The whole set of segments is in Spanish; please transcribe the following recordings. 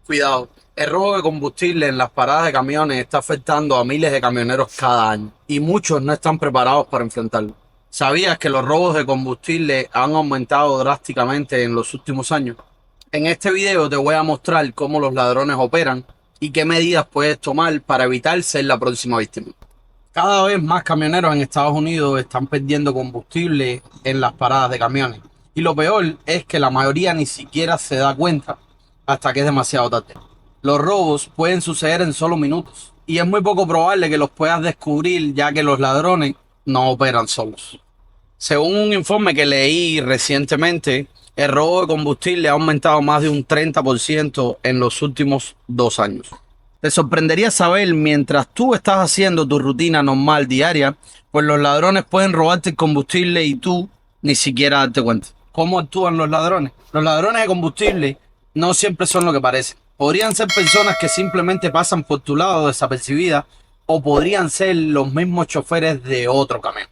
Cuidado, el robo de combustible en las paradas de camiones está afectando a miles de camioneros cada año y muchos no están preparados para enfrentarlo. ¿Sabías que los robos de combustible han aumentado drásticamente en los últimos años? En este video te voy a mostrar cómo los ladrones operan y qué medidas puedes tomar para evitar ser la próxima víctima. Cada vez más camioneros en Estados Unidos están perdiendo combustible en las paradas de camiones. Y lo peor es que la mayoría ni siquiera se da cuenta hasta que es demasiado tarde. Los robos pueden suceder en solo minutos y es muy poco probable que los puedas descubrir, ya que los ladrones no operan solos. Según un informe que leí recientemente, el robo de combustible ha aumentado más de un 30% en los últimos 2 años. Te sorprendería saber, mientras tú estás haciendo tu rutina normal diaria, pues los ladrones pueden robarte el combustible y tú ni siquiera darte cuenta. ¿Cómo actúan los ladrones? Los ladrones de combustible no siempre son lo que parecen. Podrían ser personas que simplemente pasan por tu lado desapercibidas, o podrían ser los mismos choferes de otro camión.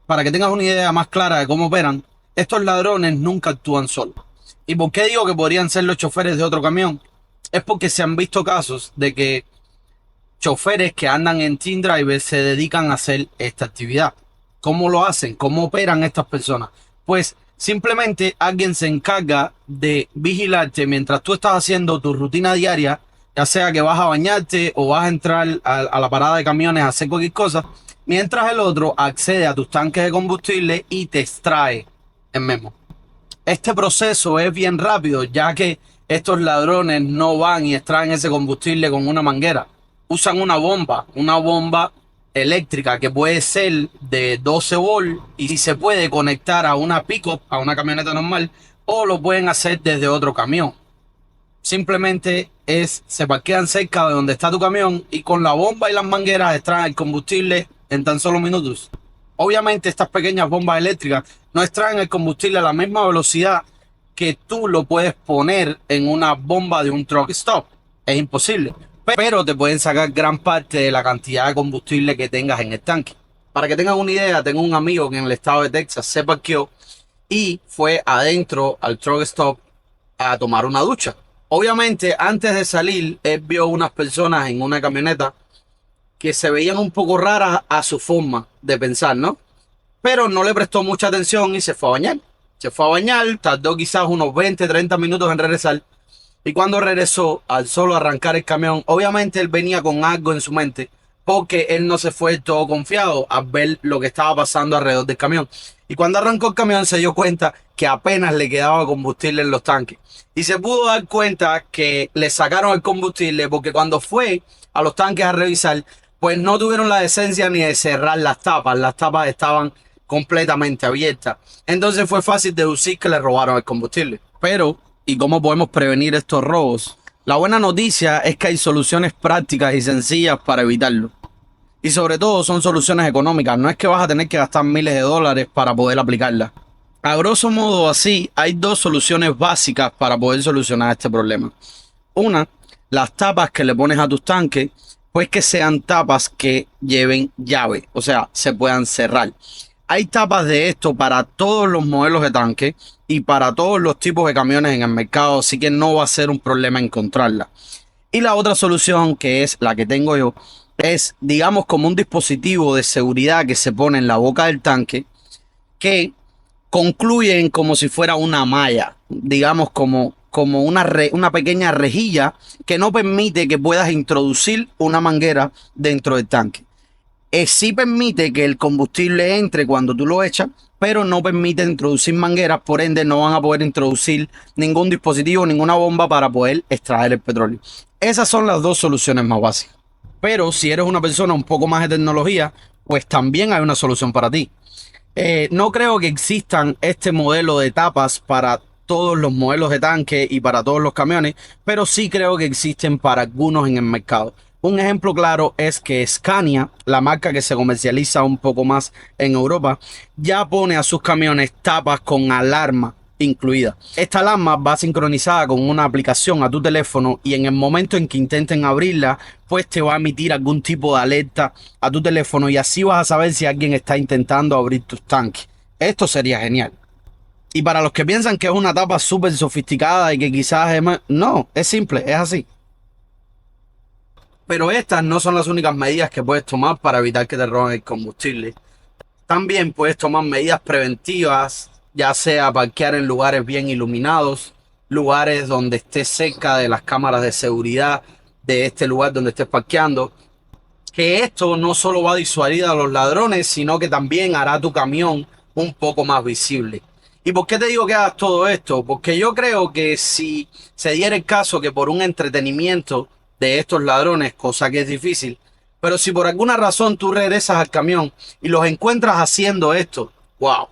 Para que tengas una idea más clara de cómo operan, estos ladrones nunca actúan solos. ¿Y por qué digo que podrían ser los choferes de otro camión? Es porque se han visto casos de que choferes que andan en Team Driver se dedican a hacer esta actividad. ¿Cómo lo hacen? ¿Cómo operan estas personas? Pues simplemente alguien se encarga de vigilarte mientras tú estás haciendo tu rutina diaria, ya sea que vas a bañarte o vas a entrar a la parada de camiones a hacer cualquier cosa, mientras el otro accede a tus tanques de combustible y te extrae el mismo. Este proceso es bien rápido, ya que estos ladrones no van y extraen ese combustible con una manguera. Usan una bomba eléctrica que puede ser de 12 volt y si se puede conectar a una pick-up, a una camioneta normal, o lo pueden hacer desde otro camión. Simplemente se parquean cerca de donde está tu camión y con la bomba y las mangueras extraen el combustible en tan solo minutos. Obviamente estas pequeñas bombas eléctricas no extraen el combustible a la misma velocidad que tú lo puedes poner en una bomba de un truck stop. Es imposible. Pero te pueden sacar gran parte de la cantidad de combustible que tengas en el tanque. Para que tengas una idea, tengo un amigo que en el estado de Texas se parqueó y fue adentro al truck stop a tomar una ducha. Obviamente, antes de salir, él vio unas personas en una camioneta que se veían un poco raras a su forma de pensar, ¿no? Pero no le prestó mucha atención y se fue a bañar. Se fue a bañar, tardó quizás unos 20, 30 minutos en regresar. Y cuando regresó, al solo arrancar el camión, obviamente él venía con algo en su mente, porque él no se fue todo confiado a ver lo que estaba pasando alrededor del camión. Y cuando arrancó el camión se dio cuenta que apenas le quedaba combustible en los tanques. Y se pudo dar cuenta que le sacaron el combustible porque cuando fue a los tanques a revisar, pues no tuvieron la decencia ni de cerrar las tapas. Las tapas estaban completamente abiertas. Entonces fue fácil deducir que le robaron el combustible. Pero, ¿y cómo podemos prevenir estos robos? La buena noticia es que hay soluciones prácticas y sencillas para evitarlo. Y sobre todo son soluciones económicas. No es que vas a tener que gastar miles de dólares para poder aplicarlas. A grosso modo así, hay dos soluciones básicas para poder solucionar este problema. Una, las tapas que le pones a tus tanques, pues que sean tapas que lleven llave, o sea, se puedan cerrar. Hay tapas de esto para todos los modelos de tanque y para todos los tipos de camiones en el mercado, así que no va a ser un problema encontrarla. Y la otra solución, que es la que tengo yo, es, digamos, como un dispositivo de seguridad que se pone en la boca del tanque, que concluyen como si fuera una malla, digamos como una pequeña rejilla que no permite que puedas introducir una manguera dentro del tanque. Sí permite que el combustible entre cuando tú lo echas, pero no permite introducir mangueras, por ende no van a poder introducir ningún dispositivo, ninguna bomba para poder extraer el petróleo. Esas son las dos soluciones más básicas. Pero si eres una persona un poco más de tecnología, pues también hay una solución para ti. No creo que existan este modelo de tapas para todos los modelos de tanque y para todos los camiones, pero sí creo que existen para algunos en el mercado. Un ejemplo claro es que Scania, la marca que se comercializa un poco más en Europa, ya pone a sus camiones tapas con alarma incluida. Esta alarma va sincronizada con una aplicación a tu teléfono y en el momento en que intenten abrirla, pues te va a emitir algún tipo de alerta a tu teléfono y así vas a saber si alguien está intentando abrir tus tanques. Esto sería genial. Y para los que piensan que es una tapa súper sofisticada y que quizás es más... No, es simple, es así. Pero estas no son las únicas medidas que puedes tomar para evitar que te roben el combustible. También puedes tomar medidas preventivas, ya sea parquear en lugares bien iluminados, lugares donde estés cerca de las cámaras de seguridad de este lugar donde estés parqueando. Que esto no solo va a disuadir a los ladrones, sino que también hará tu camión un poco más visible. ¿Y por qué te digo que hagas todo esto? Porque yo creo que si se diera el caso que por un entretenimiento de estos ladrones, cosa que es difícil, pero si por alguna razón tú regresas al camión y los encuentras haciendo esto, wow,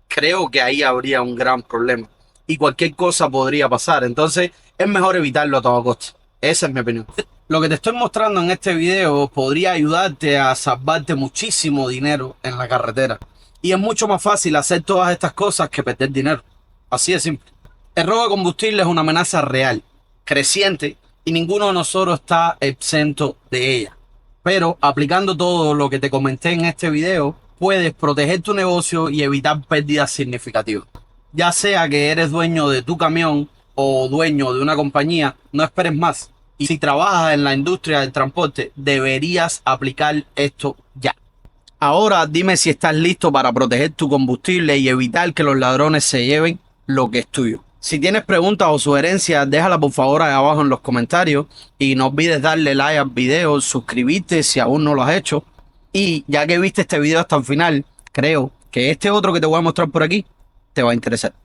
creo que ahí habría un gran problema y cualquier cosa podría pasar. Entonces es mejor evitarlo a toda costa. Esa es mi opinión. Lo que te estoy mostrando en este video podría ayudarte a salvarte muchísimo dinero en la carretera. Y es mucho más fácil hacer todas estas cosas que perder dinero. Así de simple. El robo de combustible es una amenaza real, creciente, y ninguno de nosotros está exento de ella. Pero aplicando todo lo que te comenté en este video, puedes proteger tu negocio y evitar pérdidas significativas. Ya sea que eres dueño de tu camión o dueño de una compañía, no esperes más. Y si trabajas en la industria del transporte, deberías aplicar esto ya. Ahora dime si estás listo para proteger tu combustible y evitar que los ladrones se lleven lo que es tuyo. Si tienes preguntas o sugerencias, déjala por favor ahí abajo en los comentarios. Y no olvides darle like al video, suscribirte si aún no lo has hecho. Y ya que viste este video hasta el final, creo que este otro que te voy a mostrar por aquí te va a interesar.